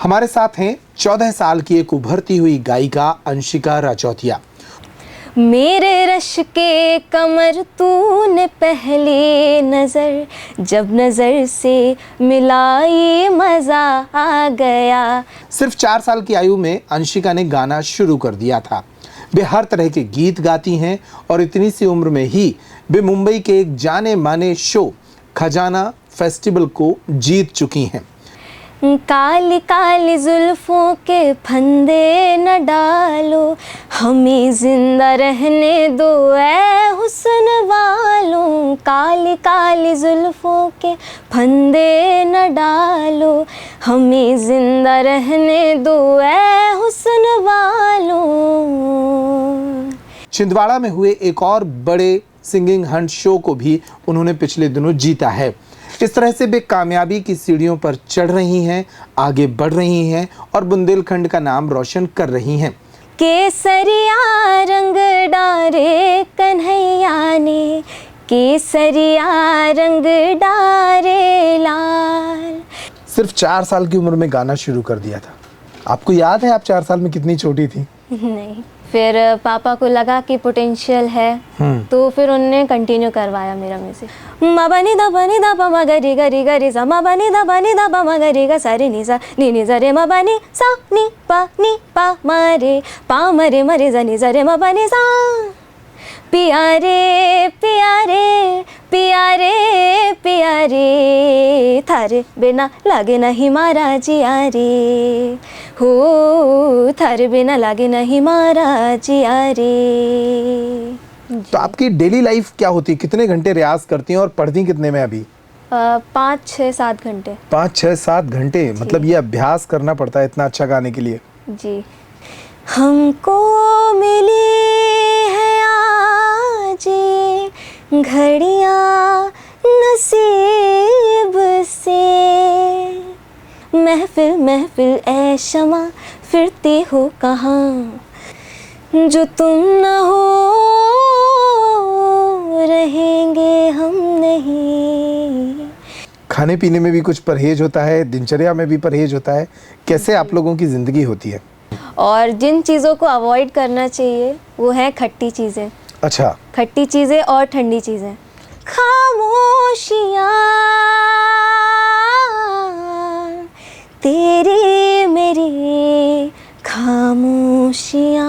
हमारे साथ हैं 14 साल की एक उभरती हुई गायिका अंशिका राजौतिया। मेरे रश के कमर तूने पहली नज़र, जब नज़र से मिलाई मज़ा आ गया। सिर्फ 4 साल की आयु में अंशिका ने गाना शुरू कर दिया था। वे हर तरह के गीत गाती हैं और इतनी सी उम्र में ही वे मुंबई के एक जाने माने शो खजाना फेस्टिवल को जीत चुकी हैं। काली काली जुल्फों के फंदे न डालो, हमें जिंदा रहने दो ऐ हुस्न वालों। काली काली जुल्फों के फंदे न डालो, हमें जिंदा रहने दो ऐ हुस्न वालों। छिंदवाड़ा में हुए एक और बड़े सिंगिंग हंट शो को भी उन्होंने पिछले दिनों जीता है। इस तरह से वे कामयाबी की सीढ़ियों पर चढ़ रही हैं, आगे बढ़ रही हैं और बुंदेलखंड का नाम रोशन कर रही हैं। केसरिया रंग डारे कन्हैया ने, केसरिया रंग डारे लाल। सिर्फ 4 साल की उम्र में गाना शुरू कर दिया था। आपको याद है आप 4 साल में कितनी छोटी थी? नहीं, फिर पापा को लगा कि पोटेंशियल है, तो फिर उन्होंने कंटिन्यू करवाया मेरा म्यूजिक। मा बनी दा पा मा गरी गरी गरी सा, मा बनी दा पा मा गरी गा सा रे नी सा रे मा बनी सा नी पा मा रे पा मरे मरे जा नी सा रे मा बनी सा। पियारे पियारे पियारे पियारे, थारे बिना लागे नहीं मारा जिया रे, हो थारे बिना लागे नहीं मारा जिया रे। तो आपकी डेली लाइफ क्या होती है? कितने घंटे रियाज करती हैं और पढ़ती कितने में अभी? 5, 6, 7 घंटे। 5, 6, 7 घंटे, मतलब ये अभ्यास करना पड़ता है इतना अच्छा गाने के लिए। जी। हमको मिली है आज घड़ियाँ नसीब से, महफिल महफिल ऐ शमा फिरती हो कहाँ, जो तुम न हो रहेंगे हम नहीं। खाने पीने में भी कुछ परहेज होता है, दिनचर्या में भी परहेज होता है। कैसे आप लोगों की जिंदगी होती है? और जिन चीज़ों को अवॉइड करना चाहिए वो है खट्टी चीज़ें। अच्छा। खट्टी चीज़ें और ठंडी चीज़ें। खामोशियाँ तेरी मेरी खामोशियाँ,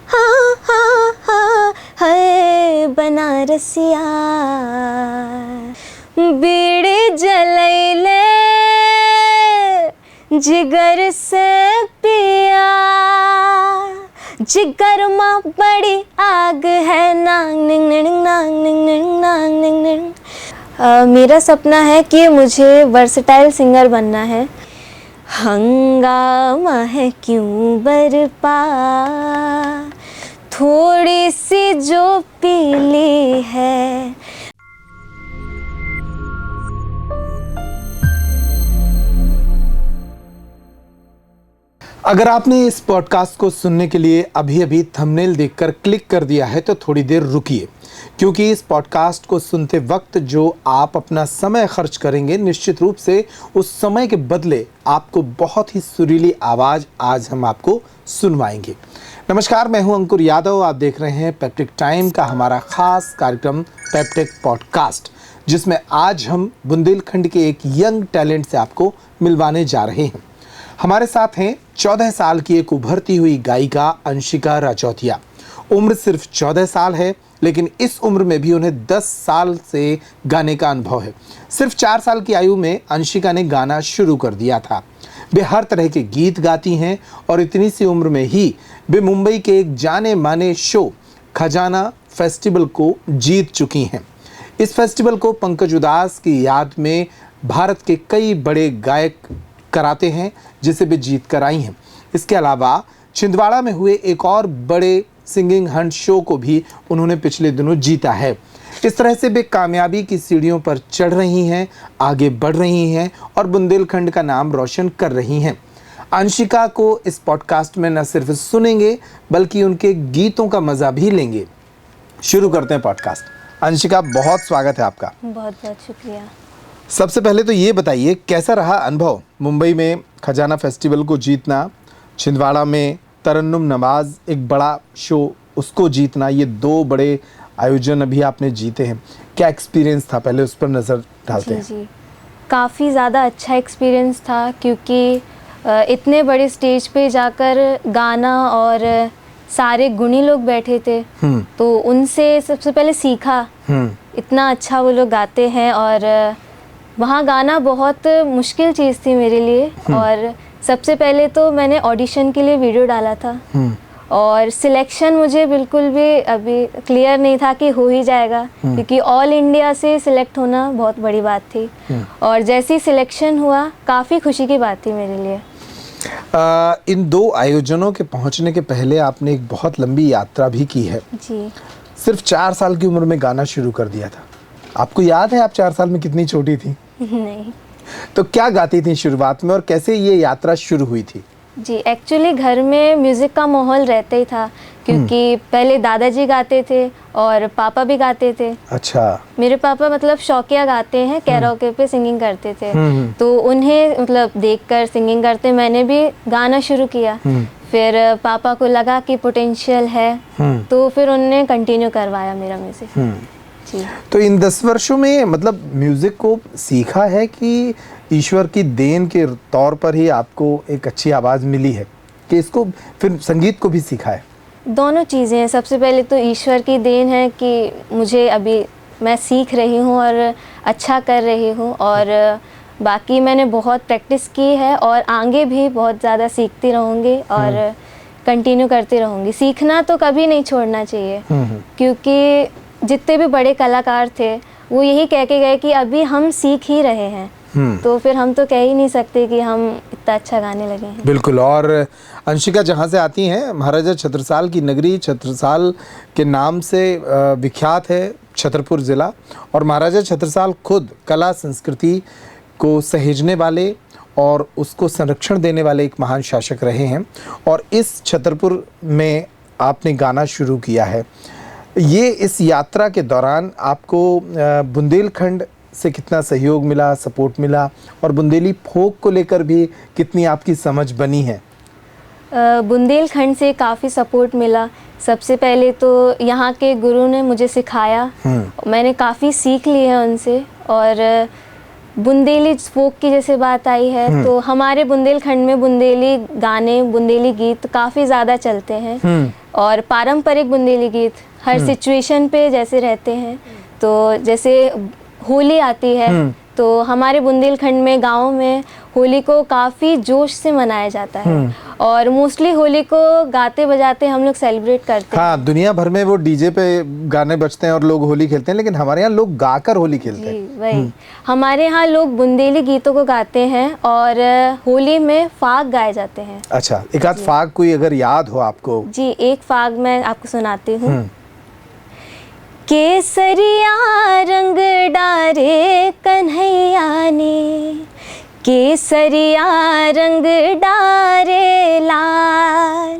हाँ हाँ हाँ है बनारसिया। बीड़ी जलैले जिगर से पिया, जिगर माँ बड़ी आग है नांग निंग निंग नांग निंग निंग नांग निंग निंग। मेरा सपना है कि मुझे वर्सेटाइल सिंगर बनना है। हंगामा है क्यों बरपा, थोड़ी सी जो पीली है। अगर आपने इस पॉडकास्ट को सुनने के लिए अभी अभी थंबनेल देखकर क्लिक कर दिया है तो थोड़ी देर रुकिए, क्योंकि इस पॉडकास्ट को सुनते वक्त जो आप अपना समय खर्च करेंगे, निश्चित रूप से उस समय के बदले आपको बहुत ही सुरीली आवाज़ आज हम आपको सुनवाएंगे। नमस्कार, मैं हूं अंकुर यादव। आप देख रहे हैं पेप्टिक टाइम का हमारा खास कार्यक्रम पेप्टिक पॉडकास्ट, जिसमें आज हम बुंदेलखंड के एक यंग टैलेंट से आपको मिलवाने जा रहे हैं। हमारे साथ हैं 14 साल की एक उभरती हुई गायिका अंशिका राजौतिया। उम्र सिर्फ 14 साल है, लेकिन इस उम्र में भी उन्हें 10 साल से गाने का अनुभव है। सिर्फ 4 साल की आयु में अंशिका ने गाना शुरू कर दिया था। वे हर तरह के गीत गाती हैं और इतनी सी उम्र में ही वे मुंबई के एक जाने माने शो खजाना फेस्टिवल को जीत चुकी हैं। इस फेस्टिवल को पंकज उदास की याद में भारत के कई बड़े गायक कराते हैं, जिसे वे जीत कर आई हैं। इसके अलावा छिंदवाड़ा में हुए एक और बड़े सिंगिंग हंट शो को भी उन्होंने पिछले दिनों जीता है। इस तरह से वे कामयाबी की सीढ़ियों पर चढ़ रही हैं, आगे बढ़ रही हैं और बुंदेलखंड का नाम रोशन कर रही हैं। अंशिका को इस पॉडकास्ट में न सिर्फ सुनेंगे बल्कि उनके गीतों का मजा भी लेंगे। शुरू करते हैं पॉडकास्ट। अंशिका, बहुत स्वागत है आपका। बहुत बहुत शुक्रिया। सबसे पहले तो ये बताइए, कैसा रहा अनुभव मुंबई में खजाना फेस्टिवल को जीतना, छिंदवाड़ा में तरन्नुम नवाज़ एक बड़ा शो उसको जीतना, ये 2 बड़े आयोजन अभी आपने जीते हैं। क्या एक्सपीरियंस था, पहले उस पर नज़र डालते हैं। जी काफ़ी ज़्यादा अच्छा एक्सपीरियंस था, क्योंकि इतने बड़े स्टेज पे जाकर गाना, और सारे गुणी लोग बैठे थे, तो उनसे सबसे पहले सीखा इतना अच्छा वो लोग गाते हैं। और वहाँ गाना बहुत मुश्किल चीज़ थी मेरे लिए। और सबसे पहले तो मैंने ऑडिशन के लिए वीडियो डाला था, और सिलेक्शन मुझे बिल्कुल भी अभी क्लियर नहीं था कि हो ही जाएगा, क्योंकि ऑल इंडिया से सिलेक्ट होना बहुत बड़ी बात थी। और जैसे ही सिलेक्शन हुआ, काफ़ी खुशी की बात थी मेरे लिए। इन 2 आयोजनों के पहुंचने के पहले आपने एक बहुत लंबी यात्रा भी की है। जी सिर्फ 4 साल की उम्र में गाना शुरू कर दिया था। आपको याद है आप 4 साल में कितनी छोटी थी? नहीं। तो क्या गाती थी शुरुआत में और कैसे ये यात्रा शुरू हुई थी? जी एक्चुअली घर में म्यूज़िक का माहौल रहता ही था, क्योंकि पहले दादाजी गाते थे और पापा भी गाते थे। अच्छा। मेरे पापा मतलब शौकिया गाते हैं, कैरोके पे सिंगिंग करते थे, तो उन्हें मतलब देखकर सिंगिंग करते मैंने भी गाना शुरू किया। फिर पापा को लगा कि पोटेंशियल है, तो फिर उन्होंने कंटिन्यू करवाया मेरा म्यूज़िक। जी। तो इन 10 वर्षों में मतलब म्यूज़िक को सीखा है कि ईश्वर की देन के तौर पर ही आपको एक अच्छी आवाज़ मिली है, कि इसको फिर संगीत को भी सीखा है? दोनों चीज़ें हैं। सबसे पहले तो ईश्वर की देन है कि मुझे अभी मैं सीख रही हूँ और अच्छा कर रही हूँ, और बाकी मैंने बहुत प्रैक्टिस की है और आगे भी बहुत ज़्यादा सीखती रहूँगी और कंटिन्यू करती रहूँगी। सीखना तो कभी नहीं छोड़ना चाहिए, क्योंकि जितने भी बड़े कलाकार थे वो यही कह के गए कि अभी हम सीख ही रहे हैं, तो फिर हम तो कह ही नहीं सकते कि हम इतना अच्छा गाने लगे हैं। बिल्कुल। और अंशिका जहाँ से आती हैं, महाराजा छत्रसाल की नगरी, छत्रसाल के नाम से विख्यात है छतरपुर ज़िला, और महाराजा छत्रसाल खुद कला संस्कृति को सहेजने वाले और उसको संरक्षण देने वाले एक महान शासक रहे हैं। और इस छतरपुर में आपने गाना शुरू किया है। ये इस यात्रा के दौरान आपको बुंदेलखंड से कितना सहयोग मिला, सपोर्ट मिला, और बुंदेली फोक को लेकर भी कितनी आपकी समझ बनी है? बुंदेलखंड से काफ़ी सपोर्ट मिला। सबसे पहले तो यहाँ के गुरु ने मुझे सिखाया, मैंने काफ़ी सीख ली है उनसे। और बुंदेली फोक की जैसे बात आई है, तो हमारे बुंदेलखंड में बुंदेली गाने, बुंदेली गीत काफ़ी ज़्यादा चलते हैं, और पारंपरिक बुंदेली गीत हर सिचुएशन पे जैसे रहते हैं। तो जैसे होली आती है, तो हमारे बुंदेलखंड में गाँव में होली को काफ़ी जोश से मनाया जाता है, और मोस्टली होली को गाते बजाते हम लोग सेलिब्रेट करते हैं। हाँ, दुनिया भर में वो डीजे पे गाने बजते हैं और लोग होली खेलते हैं, लेकिन हमारे यहाँ लोग गाकर होली खेलते हैं। जी वही, हमारे यहाँ लोग बुंदेली गीतों को गाते हैं और होली में फाग गाए जाते हैं। अच्छा, एक आध फाग कोई अगर याद हो आपको? जी एक फाग मैं आपको सुनाती हूँ। केसरिया रंग डारे कन्हैया ने, केसरिया रंग डारे लाल,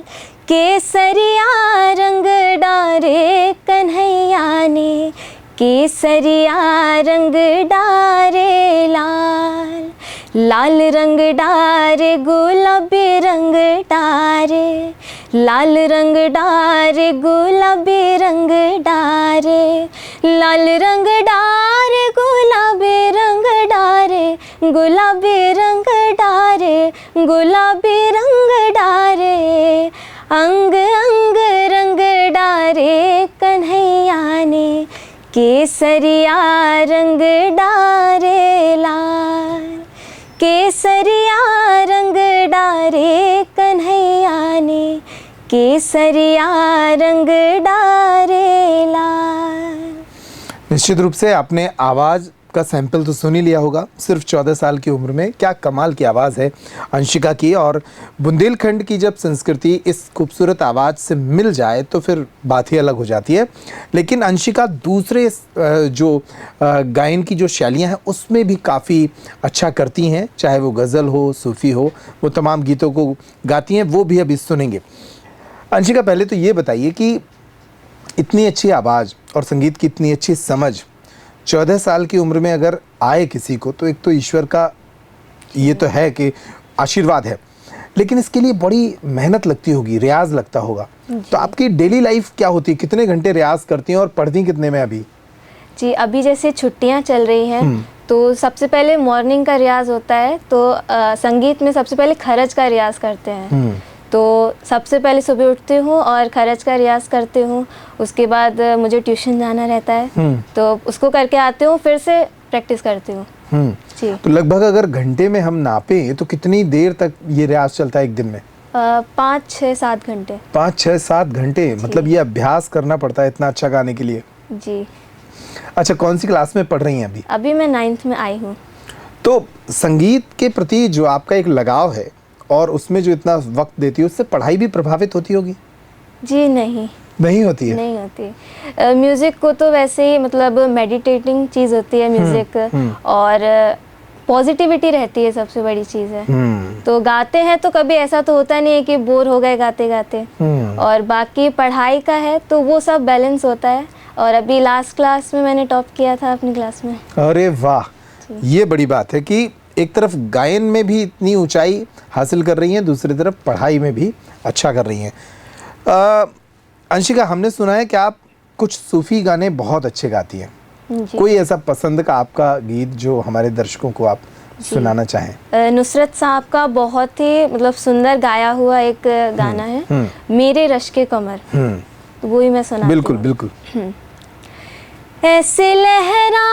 केसरिया रंग डारे कन्हैया ने, केसरिया रंग डारे लाल, लाल रंग डारे गुलाबी रंग डारे, लाल रंग डारे गुलाबी रंग डारे, लाल रंग डारे गुलाबी रंग डारे, गुलाबी रंग डारे, गुलाबी रंग डारे, अंग अंग रंग डारे कन्हैया ने, केसरिया रंग डारे लाल, केसरिया रंग डारे कन्हैया ने, केसरिया रंग डारे लाल। निश्चित रूप से आपने आवाज़ का सैंपल तो सुन ही लिया होगा। सिर्फ 14 साल की उम्र में क्या कमाल की आवाज़ है अंशिका की। और बुंदेलखंड की जब संस्कृति इस खूबसूरत आवाज़ से मिल जाए तो फिर बात ही अलग हो जाती है। लेकिन अंशिका दूसरे जो गायन की जो शैलियाँ हैं उसमें भी काफ़ी अच्छा करती हैं, चाहे वो गज़ल हो, सूफ़ी हो, वो तमाम गीतों को गाती हैं, वो भी अभी सुनेंगे। अंशिका, पहले तो ये बताइए कि इतनी अच्छी आवाज़ और संगीत की इतनी अच्छी समझ 14 साल की उम्र में अगर आए किसी को, तो एक तो ईश्वर का ये तो है कि आशीर्वाद है, लेकिन इसके लिए बड़ी मेहनत लगती होगी, रियाज लगता होगा। तो आपकी डेली लाइफ क्या होती है, कितने घंटे रियाज करती हैं और पढ़ती कितने में अभी? जी, अभी जैसे छुट्टियां चल रही हैं तो सबसे पहले मॉर्निंग का रियाज होता है। तो संगीत में सबसे पहले खरज का रियाज करते हैं। तो सबसे पहले सुबह उठती हूँ और खरज का रियाज करती हूँ। उसके बाद मुझे ट्यूशन जाना रहता है, तो उसको करके आती हूँ, फिर से प्रैक्टिस करती हूँ। जी। तो लगभग अगर घंटे में हम नापें तो कितनी देर तक ये रियाज चलता है एक दिन में? 5, 6, 7 घंटे। 5, 6, 7 घंटे, मतलब ये अभ्यास करना पड़ता है इतना अच्छा गाने के लिए। जी। अच्छा, कौन सी क्लास में पढ़ रही हैं अभी? अभी मैं 9th में आई हूँ। तो संगीत के प्रति जो आपका एक लगाव है और उसमें जो इतना वक्त देती है, उससे पढ़ाई भी प्रभावित होती होगी? जी नहीं होती है? नहीं होती। म्यूज़िक को तो वैसे ही मतलब मेडिटेटिंग चीज़ होती है म्यूज़िक, और पॉजिटिविटी रहती है, सबसे बड़ी चीज़ है। तो गाते हैं तो कभी ऐसा तो होता नहीं है कि बोर हो गए गाते गाते। और बाकी पढ़ाई का है तो वो सब बैलेंस होता है। और अभी लास्ट क्लास में मैंने टॉप किया था अपनी क्लास में। अरे वाह, ये बड़ी बात है कि एक तरफ गायन में भी इतनी ऊंचाई हासिल कर रही हैं, दूसरी तरफ पढ़ाई में भी अच्छा कर रही हैं। अंशिका, हमने सुना है कि आप कुछ सूफी गाने बहुत अच्छे गाती हैं। कोई ऐसा पसंद का आपका गीत जो हमारे दर्शकों को आप सुनाना चाहें? नुसरत साहब का बहुत ही मतलब सुंदर गाया हुआ एक गाना है, मेरे रश के कमर। तो वो ही मैं सुनाती हूँ। बिल्कुल बिल्कुल। ऐसे लहरा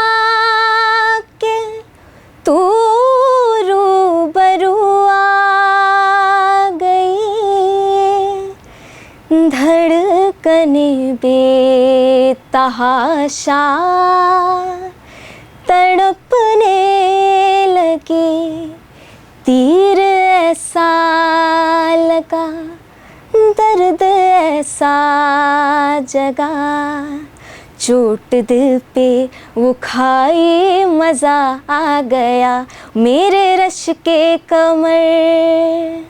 के तू रूबरू आ गई, धड़कने बेतहाशा तड़पने लगी, तीर ऐसा लगा, दर्द ऐसा जगा, चोट दिल पे वो खाई, मज़ा आ गया मेरे रश के कमर,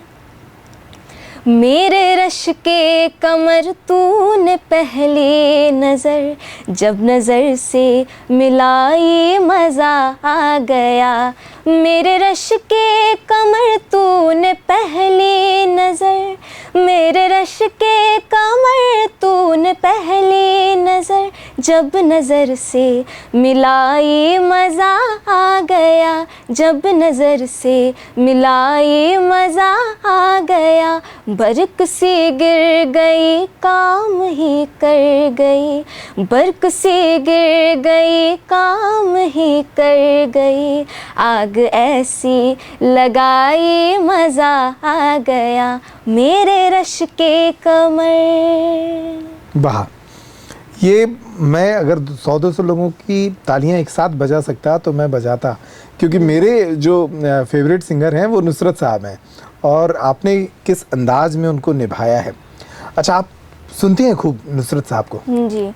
मेरे रश के कमर तूने पहली नज़र जब नज़र से मिलाई, मज़ा आ गया मेरे रश के कमर तूने पहली नज़र, मेरे रश के कमर तूने पहली नज़र जब नज़र से मिलाई, मज़ा आ गया जब नज़र से मिलाई, मज़ा आ गया, बरक सी गिर गई काम ही कर गई, बरक सी गिर गई काम ही कर गई, आग ऐसी लगाई, मज़ा आ गया मेरे रश के कमर। वाह, ये मैं अगर 100-200 लोगों की तालियां एक साथ बजा सकता तो मैं बजाता, क्योंकि मेरे जो फेवरेट सिंगर हैं वो नुसरत साहब हैं और आपने किस अंदाज में उनको निभाया है। अच्छा, आप सुनती हैं खूब नुसरत साहब को? जी।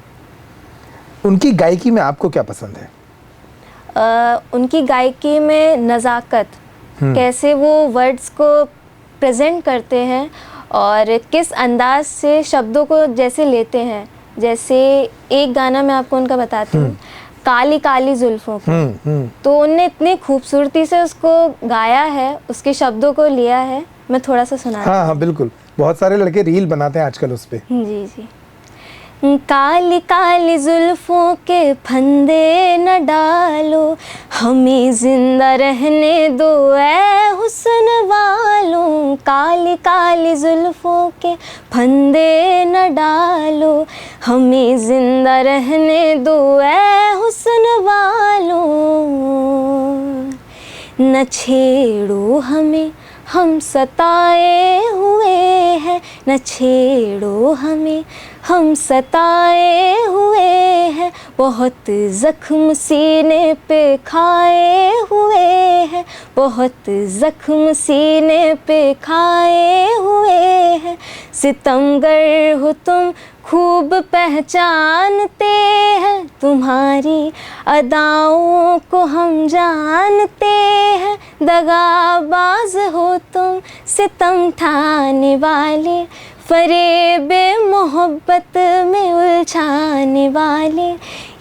उनकी गायकी में आपको क्या पसंद है? उनकी गायकी में नज़ाकत, कैसे वो वर्ड्स को प्रेजेंट करते हैं और किस अंदाज से शब्दों को जैसे लेते हैं। जैसे एक गाना मैं आपको उनका बताती हूँ, काली काली जुल्फों की। तो उनने इतनी खूबसूरती से उसको गाया है, उसके शब्दों को लिया है। मैं थोड़ा सा सुना। हाँ हाँ बिल्कुल, बहुत सारे लड़के रील बनाते हैं आजकल उस पे। जी जी। काली काली जुल्फों के फंदे न डालो, हमें जिंदा रहने दो ऐ हुस्न वालों, काली काली जुल्फों के फंदे न डालो, हमें जिंदा रहने दो ऐ हुस्न वालों, न छेड़ो हमें हम सताए हुए हैं, न छेड़ो हमें हम सताए हुए हैं, बहुत ज़ख्म सीने पे खाए हुए हैं, बहुत ज़ख्म सीने पे खाए हुए हैं, सितमगर हो तुम खूब पहचानते हैं, तुम्हारी अदाओं को हम जानते हैं, दगाबाज हो तुम सितम ठाने वाले, फरेबे मोहब्बत में उलझाने वाले,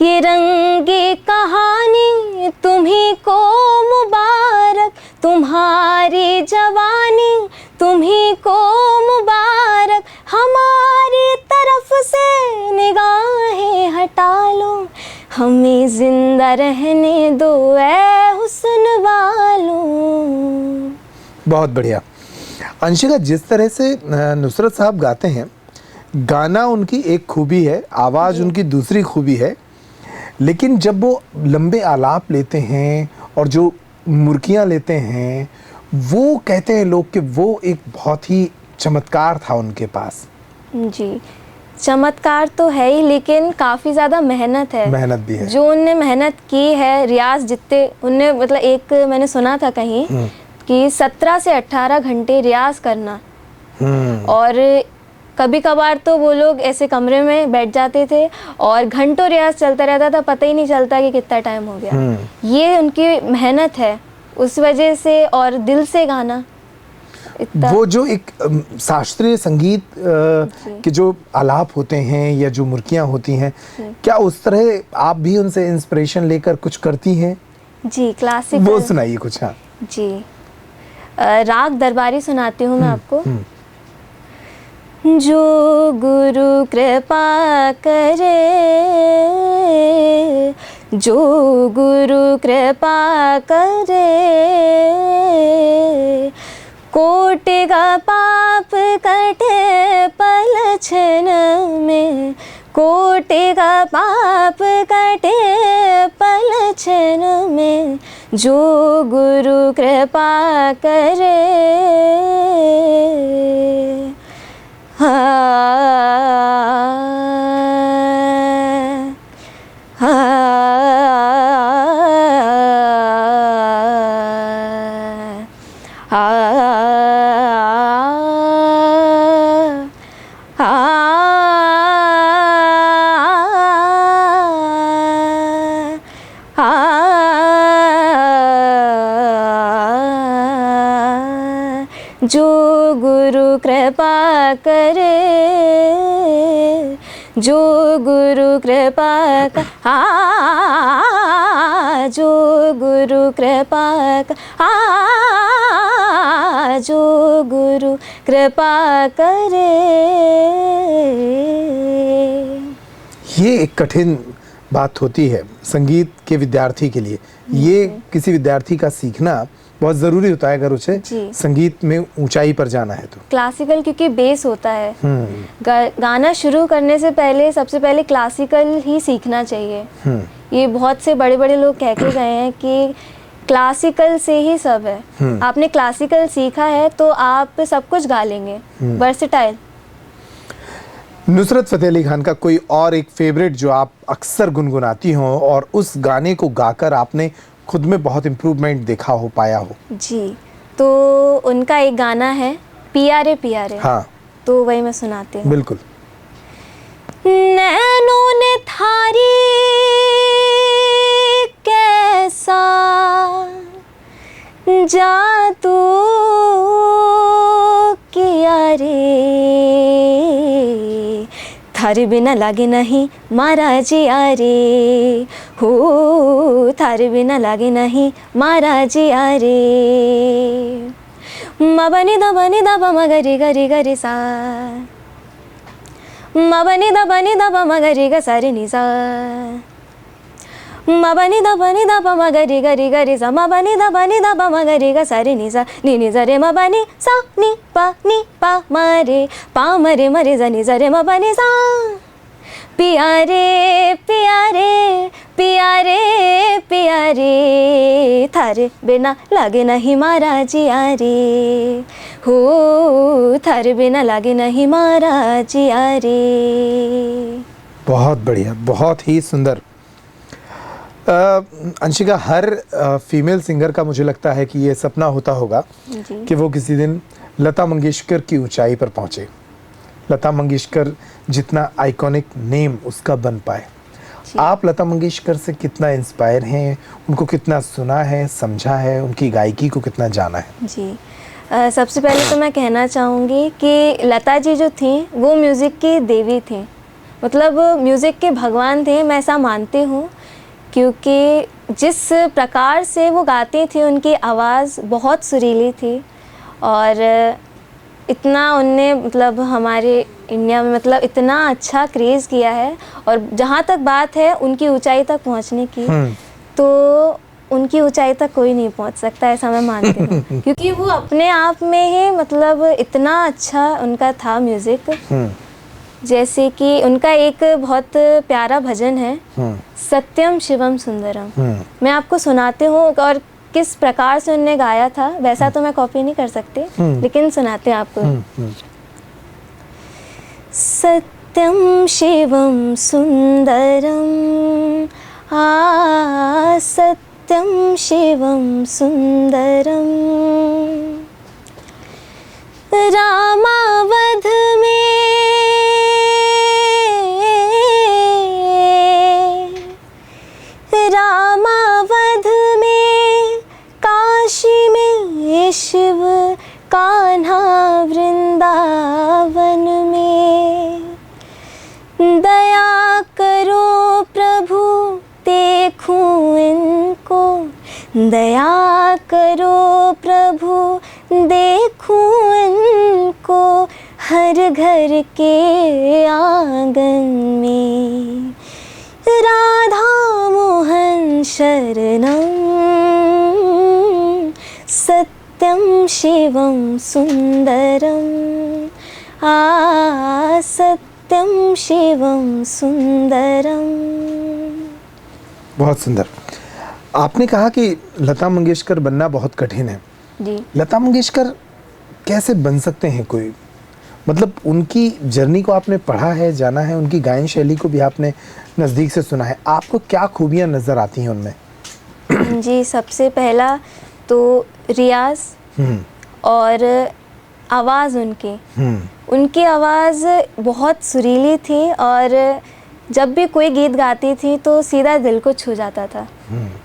ये रंगी कहानी तुम्ही को मुबारक, तुम्हारी जवानी तुम्ही को मुबारक, हमारी तरफ से निगाहें हटा लो, हमें जिंदा रहने दो ऐ हुस्न वालों। बहुत बढ़िया। अंशिका, जिस तरह से नुसरत साहब गाते हैं, गाना उनकी एक खूबी है, आवाज़ उनकी दूसरी खूबी है, लेकिन जब वो लंबे आलाप लेते हैं और जो मुर्कियाँ लेते हैं, वो कहते हैं लोग कि वो एक बहुत ही चमत्कार था उनके पास। जी, चमत्कार तो है ही, लेकिन काफ़ी ज़्यादा मेहनत है। मेहनत भी है। जो उनने मेहनत की है, रियाज जितने उनने, मतलब एक मैंने सुना था कहीं कि 17 से 18 घंटे रियाज करना, और कभी कभार तो वो लोग ऐसे कमरे में बैठ जाते थे और घंटों रियाज चलता रहता था, पता ही नहीं चलता कि कितना टाइम हो गया। ये उनकी मेहनत है, उस वजह से, और दिल से गाना इतना। वो जो एक शास्त्रीय संगीत के जो आलाप होते हैं या जो मुर्कियाँ होती हैं, क्या उस तरह आप भी उनसे इंस्पिरेशन लेकर कुछ करती हैं? जी, क्लासिकल। वो सुनाइए कुछ। हाँ जी, राग दरबारी सुनाती हूँ मैं आपको। जो गुरु कृपा करे, जो गुरु कृपा करे, कोटि का पाप कटे पल क्षण में, कोटि का पाप कटे पल क्षण में, जो गुरु कृपा करे। जो गुरु कृपा करे, जो गुरु कृपा जो गुरु कृपा जो गुरु कृपा करे। ये एक कठिन बात होती है संगीत के विद्यार्थी के लिए। ये किसी विद्यार्थी का सीखना बहुत ज़रूरी होता है अगर उसे संगीत में ऊंचाई पर जाना है तो। क्लासिकल क्योंकि बेस होता है, गाना शुरू करने से पहले सबसे पहले क्लासिकल ही सीखना चाहिए। ये बहुत से बड़े बड़े लोग कह के गए हैं कि क्लासिकल से ही सब है। आपने क्लासिकल सीखा है तो आप सब कुछ गा लेंगे, वर्सेटाइल। नुसरत फ़तेह अली खान का कोई और एक फेवरेट जो आप अक्सर गुनगुनाती हो और उस गाने को गाकर आपने खुद में बहुत इम्प्रूवमेंट देखा हो, पाया हो? जी, तो उनका एक गाना है पियारे पियारे। हाँ, तो वही मैं सुनाती हूँ। बिल्कुल। नैनों ने थारी कैसा जादू किया रे, थारे बिना लागे नहीं महाराज यारे, हो थारे बिना लागे नहीं महाराज यारे। मबनी दबनी दब मगरी गरी गरी सा, मबनी दबनी दब मगरी ग सारे नि सा, मबनी दबनी दब मगरी गरी गरी सा, मबनी दबनी दब मगरी ग सारे नि सा, नि नि ज रे मबनी सा नि पा मरे पा मरे मरे ज नि ज रे मबनी सा। पियारे पियारे पियारे पियारे, थारे बिना लागे नहीं महाराज यारे, हो थारे बिना लागे नहीं महाराज यारे। बहुत बढ़िया, बहुत ही सुंदर। अंशिका, हर फीमेल सिंगर का मुझे लगता है कि ये सपना होता होगा कि वो किसी दिन लता मंगेशकर की ऊंचाई पर पहुंचे, लता मंगेशकर जितना आइकॉनिक नेम उसका बन पाए। आप लता मंगेशकर से कितना इंस्पायर हैं, उनको कितना सुना है, समझा है, उनकी गायकी को कितना जाना है? जी, सबसे पहले तो मैं कहना चाहूँगी कि लता जी जो थी वो म्यूज़िक की देवी थी, मतलब म्यूज़िक के भगवान थे। मैं ऐसा मानती हूँ क्योंकि जिस प्रकार से वो गाती थी उनकी आवाज़ बहुत सुरीली थी और इतना उनने मतलब हमारे इंडिया में मतलब इतना अच्छा क्रेज़ किया है। और जहाँ तक बात है उनकी ऊंचाई तक पहुँचने की, तो उनकी ऊंचाई तक कोई नहीं पहुँच सकता, ऐसा मैं मानती हूँ। क्योंकि वो अपने आप में ही मतलब इतना अच्छा उनका था म्यूज़िक। जैसे कि उनका एक बहुत प्यारा भजन है, सत्यम शिवम सुंदरम। मैं आपको सुनाती हूँ और किस प्रकार से उन्होंने गाया था, वैसा तो मैं कॉपी नहीं कर सकती, लेकिन सुनाते हैं आपको। सत्यम शिवम सुंदरम सत्यम शिवम सुंदरम रामावध में काशी में शिव कान्हा वृंदावन में। दया करो प्रभु देखूं इनको, दया करो प्रभु देखूं इनको, हर घर के आंगन में। राधा मोहन शरणम सत्यम शिवम सुंदरम सत्यम शिवम सुंदरम। बहुत सुंदर। आपने कहा कि लता मंगेशकर बनना बहुत कठिन है जी। लता मंगेशकर कैसे बन सकते हैं कोई? मतलब उनकी जर्नी को आपने पढ़ा है, जाना है, उनकी गायन शैली को भी आपने नज़दीक से सुना है। आपको क्या खूबियाँ नज़र आती हैं उनमें? जी, सबसे पहला तो रियाज और आवाज़ उनकी आवाज़ बहुत सुरीली थी और जब भी कोई गीत गाती थी तो सीधा दिल को छू जाता था।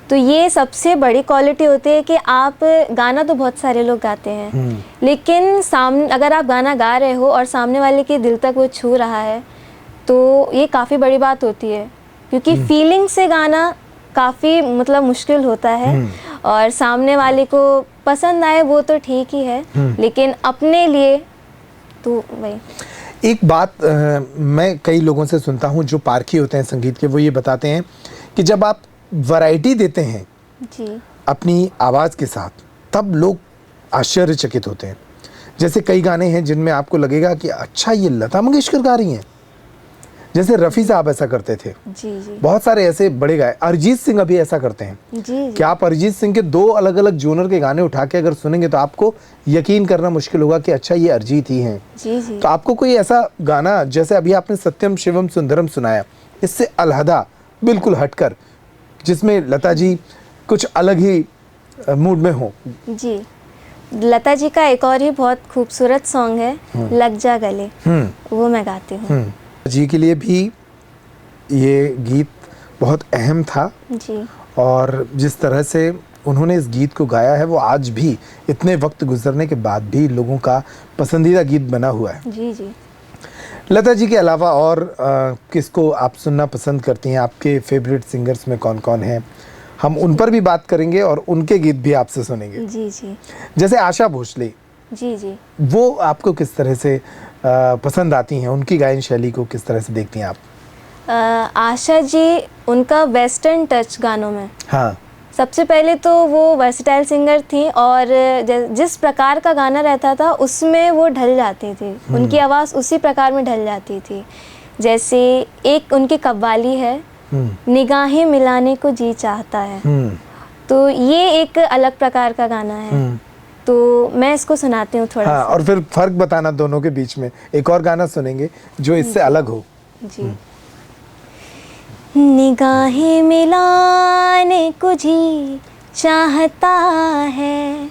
तो ये सबसे बड़ी क्वालिटी होती है कि आप गाना तो बहुत सारे लोग गाते हैं, लेकिन सामने अगर आप गाना गा रहे हो और सामने वाले के दिल तक वो छू रहा है तो ये काफ़ी बड़ी बात होती है। क्योंकि फीलिंग से गाना काफ़ी मतलब मुश्किल होता है और सामने वाले को पसंद आए वो तो ठीक ही है, लेकिन अपने लिए तो वही। एक बात मैं कई लोगों से सुनता हूँ जो पारखी होते हैं संगीत के, वो ये बताते हैं कि जब आप वैरायटी देते हैं जी अपनी आवाज़ के साथ, तब लोग आश्चर्यचकित होते हैं। जैसे कई गाने हैं जिनमें आपको लगेगा कि अच्छा ये लता मंगेशकर गा रही हैं, जैसे रफ़ी साहब ऐसा करते थे। जी जी। बहुत सारे ऐसे बड़े गाए, अरिजीत सिंह अभी ऐसा करते हैं। जी कि आप अरिजीत सिंह के 2 अलग अलग जोनर के गाने उठा के अगर सुनेंगे तो आपको यकीन करना मुश्किल होगा कि अच्छा ये अरिजीत ही हैं। जी जी। तो आपको कोई ऐसा गाना, जैसे अभी आपने सत्यम शिवम सुंदरम सुनाया, इससे अलहदा बिल्कुल हटकर, जिसमें लता जी कुछ अलग ही मूड में हो? जी, लता जी का एक और ही बहुत खूबसूरत सॉन्ग है, लग जा गले, वो मैं गाती हूँ। जी के लिए भी ये गीत बहुत अहम था जी। और जिस तरह से उन्होंने इस गीत को गाया है वो आज भी इतने वक्त गुजरने के बाद भी लोगों का पसंदीदा गीत बना हुआ है। जी जी। लता जी के अलावा और किसको आप सुनना पसंद करती हैं? आपके फेवरेट सिंगर्स में कौन कौन हैं? हम उन पर भी बात करेंगे और उनके गीत भी आपसे सुनेंगे। जी जी। जैसे आशा भोसले, जी जी। वो आपको किस तरह से पसंद आती हैं? उनकी गायन शैली को किस तरह से देखती हैं आप? आशा जी, उनका वेस्टर्न टच गानों में, हाँ, सबसे पहले तो वो वर्सेटाइल सिंगर थी और जिस प्रकार का गाना रहता था उसमें वो ढल जाती थी, उनकी आवाज़ उसी प्रकार में ढल जाती थी। जैसे एक उनकी कव्वाली है, निगाहें मिलाने को जी चाहता है, तो ये एक अलग प्रकार का गाना है, तो मैं इसको सुनाती हूँ थोड़ा हाँ, सा। और फिर फर्क बताना दोनों के बीच में। एक और गाना सुनेंगे जो इससे अलग हो। जी। निगाहें मिलाने को जी चाहता है,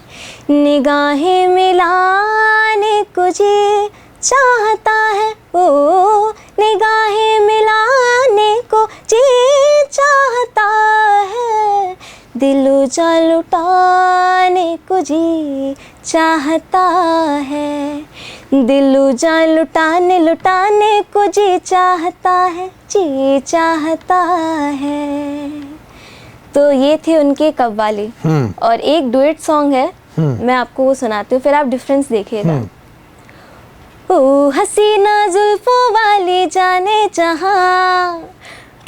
निगाहें मिलाने को जी चाहता है, ओ निगाहें मिलाने को जी चाहता है, दिल जा लुटाने को जी चाहता है, दिल जा लुटाने को जी चाहता है, जी चाहता है। तो ये थे उनके कव्वाली। और एक डुएट सॉन्ग है, मैं आपको वो सुनाती हूँ, फिर आप डिफरेंस देखिएगा। ओ हसीना जुल्फों वाली जाने जहाँ,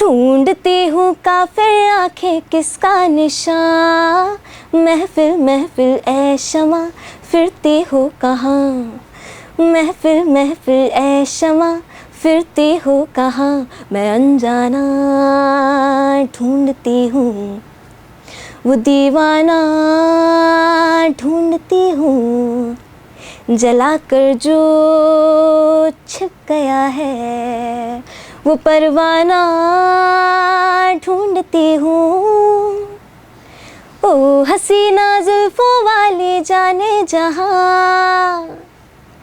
ढूंढती हूँ काफिर आंखें किसका निशान, महफिल महफिल ए शमा फिरती हो कहाँ, महफिल महफिल ए शमा फिरती हो कहाँ, मैं अनजाना ढूंढती हूँ वो दीवाना ढूंढती हूँ, जलाकर जो छिप गया है वो परवाना ढूंढती हूँ। ओ हसीना जुल्फों वाली जाने जहाँ।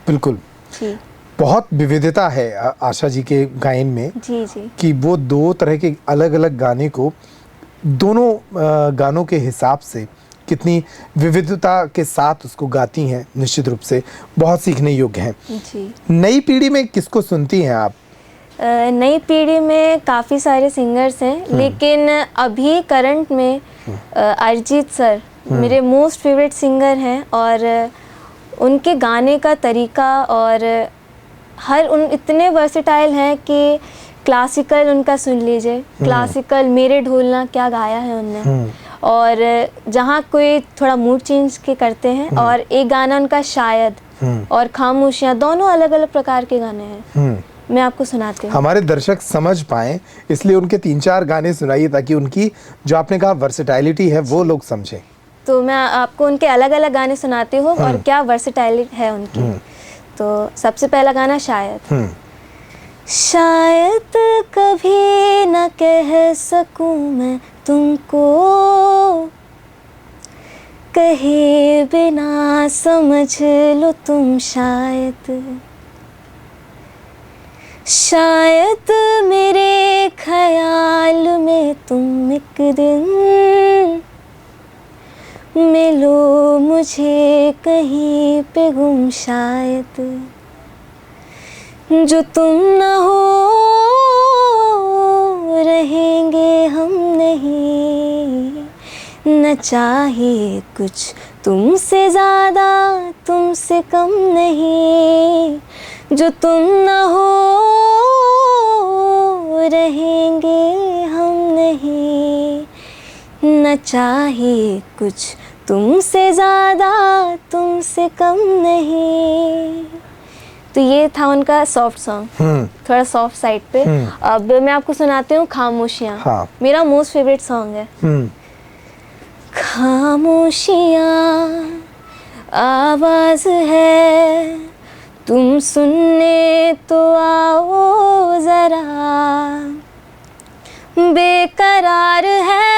बिल्कुल जी बहुत विविधता है आशा जी के गायन में। जी जी कि वो दो तरह के अलग अलग गाने को दोनों गानों के हिसाब से कितनी विविधता के साथ उसको गाती हैं, निश्चित रूप से बहुत सीखने योग्य हैं। जी। नई पीढ़ी में किसको सुनती हैं आप? नई पीढ़ी में काफ़ी सारे सिंगर्स हैं, लेकिन अभी करंट में अरिजीत सर मेरे मोस्ट फेवरेट सिंगर हैं। और उनके गाने का तरीका और उन इतने वर्सेटाइल हैं कि क्लासिकल उनका सुन लीजिए, क्लासिकल मेरे ढोलना क्या गाया है उनने। और जहाँ कोई थोड़ा मूड चेंज के करते हैं। और एक गाना उनका शायद और खामोशियाँ, दोनों अलग अलग प्रकार के गाने हैं। मैं आपको सुनाती हूँ, हमारे दर्शक समझ पाएं, इसलिए उनके 3-4 गाने सुनाइए ताकि उनकी जो आपने कहा वर्सेटाइलिटी है वो लोग समझें। तो मैं आपको उनके अलग अलग गाने सुनाती हूँ और क्या वर्सेटाइलिटी है उनकी। तो सबसे पहला गाना शायद। शायद कभी न कह सकूं मैं तुमको, कहे बिना समझ लो तुम शायद, शायद मेरे ख्याल में तुम एक दिन मिलो मुझे कहीं पे गुम, शायद जो तुम न हो रहेंगे हम नहीं, न चाहिए कुछ तुमसे ज़्यादा तुमसे कम नहीं, जो तुम न हो रहेंगे हम नहीं, न चाहिए कुछ तुमसे ज़्यादा तुमसे कम नहीं। तो ये था उनका सॉफ्ट सॉन्ग, थोड़ा सॉफ्ट साइड पे। अब मैं आपको सुनाती हूँ खामोशियाँ। हाँ। मेरा मोस्ट फेवरेट सॉन्ग है। खामोशियाँ आवाज़ है, तुम सुनने तो आओ ज़रा, बेकरार है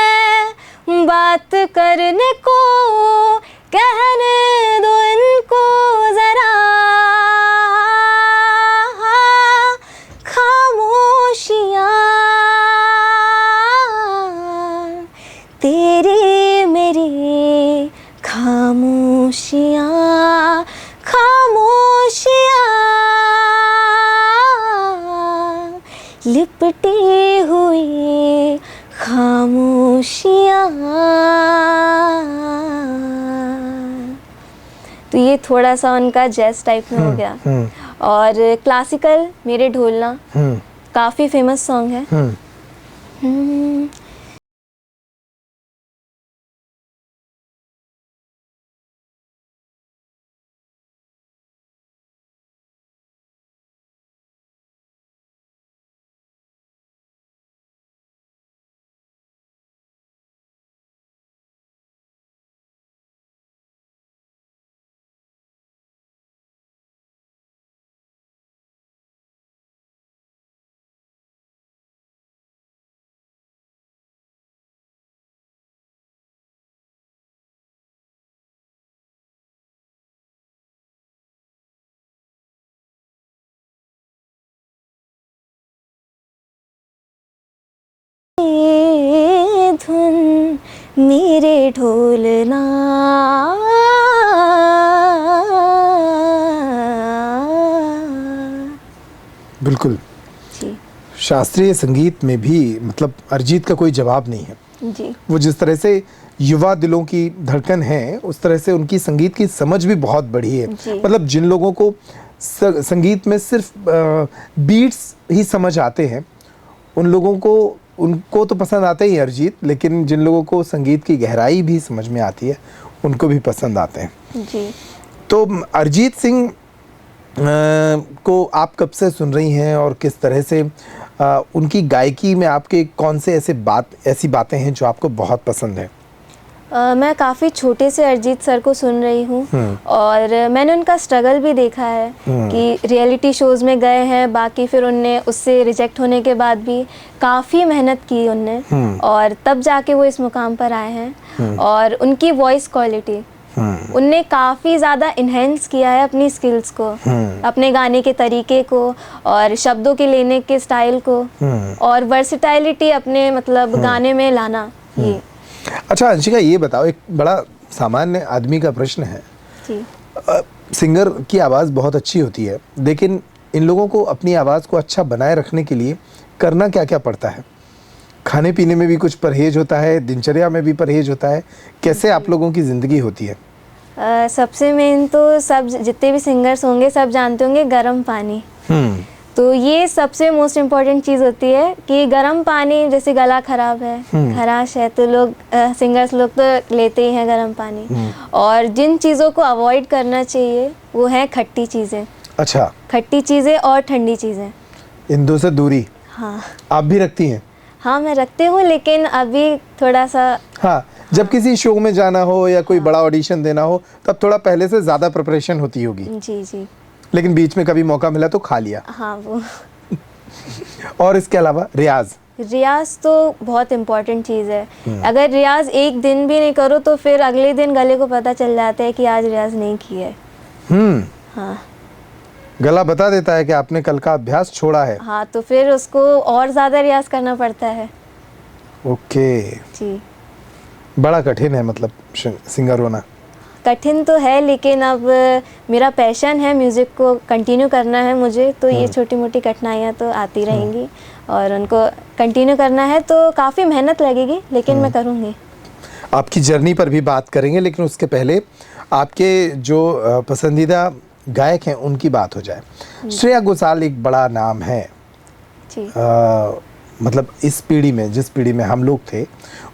बात करने को, कहने दो इनको ज़रा, खामोशियाँ तेरी मेरी खामोशियाँ, खामोशियाँ लिपटी हुई खामोशियाँ। तो ये थोड़ा सा उनका जैज टाइप में हो गया। और क्लासिकल मेरे ढोलना काफ़ी फेमस सॉन्ग है। धुन मेरे ढोलना, बिल्कुल जी। शास्त्रीय संगीत में भी मतलब अरिजीत का कोई जवाब नहीं है। जी वो जिस तरह से युवा दिलों की धड़कन है, उस तरह से उनकी संगीत की समझ भी बहुत बढ़ी है। जी। मतलब जिन लोगों को संगीत में सिर्फ बीट्स ही समझ आते हैं, उनको तो पसंद आता ही है अरिजीत, लेकिन जिन लोगों को संगीत की गहराई भी समझ में आती है, उनको भी पसंद आते हैं। जी। तो अरिजीत सिंह को आप कब से सुन रही हैं और किस तरह से उनकी गायकी में आपके कौन से ऐसी बातें हैं जो आपको बहुत पसंद है? मैं काफ़ी छोटे से अरिजीत सर को सुन रही हूँ और मैंने उनका स्ट्रगल भी देखा है कि रियलिटी शोज़ में गए हैं, बाकी फिर उनने उससे रिजेक्ट होने के बाद भी काफ़ी मेहनत की उनने और तब जाके वो इस मुकाम पर आए हैं। और उनकी वॉइस क्वालिटी उनने काफ़ी ज़्यादा इन्हेंस किया है अपनी स्किल्स को, अपने गाने के तरीके को और शब्दों के लेने के स्टाइल को और वर्सिटैलिटी अपने मतलब गाने में लाना। ये अच्छा अंशिका, ये बताओ, एक बड़ा सामान्य आदमी का प्रश्न है। जी। सिंगर की आवाज़ बहुत अच्छी होती है, लेकिन इन लोगों को अपनी आवाज़ को अच्छा बनाए रखने के लिए करना क्या क्या पड़ता है? खाने पीने में भी कुछ परहेज होता है, दिनचर्या में भी परहेज होता है, कैसे आप लोगों की ज़िंदगी होती है? सबसे मेन तो सब जितने भी सिंगर्स होंगे सब जानते होंगे गर्म पानी। तो ये सबसे मोस्ट इम्पॉर्टेंट चीज़ होती है कि गर्म पानी, जैसे गला ख़राब है, खराश है, तो लोग सिंगर्स लोग तो लेते ही हैं गर्म पानी। और जिन चीज़ों को अवॉइड करना चाहिए वो है खट्टी चीज़ें। अच्छा। खट्टी चीज़ें और ठंडी चीज़ें, इन दो से दूरी। हाँ। आप भी रखती हैं? हाँ मैं रखती हूँ, लेकिन अभी थोड़ा सा। हाँ, जब किसी शो में जाना हो या कोई बड़ा ऑडिशन देना हो, तब थोड़ा पहले से ज़्यादा प्रिपरेशन होती होगी। जी जी। लेकिन बीच में कभी मौका मिला तो खा लिया। हाँ वो। और इसके अलावा रियाज तो बहुत इम्पोर्टेंट चीज़ है। अगर रियाज एक दिन भी नहीं करो तो फिर अगले दिन गले को पता चल जाता है कि आज रियाज नहीं किया है। हाँ, गला बता देता है कि आपने कल का अभ्यास छोड़ा है। हाँ, तो फिर उसको और ज़्यादा रियाज करना पड़ता है। ओके जी। बड़ा कठिन है मतलब सिंगर होना। कठिन तो है, लेकिन अब मेरा पैशन है, म्यूज़िक को कंटिन्यू करना है मुझे, तो ये छोटी मोटी कठिनाइयाँ तो आती रहेंगी और उनको कंटिन्यू करना है तो काफ़ी मेहनत लगेगी, लेकिन मैं करूँगी। आपकी जर्नी पर भी बात करेंगे, लेकिन उसके पहले आपके जो पसंदीदा गायक हैं उनकी बात हो जाए। श्रेया घोषाल एक बड़ा नाम है जी। मतलब इस पीढ़ी में, जिस पीढ़ी में हम लोग थे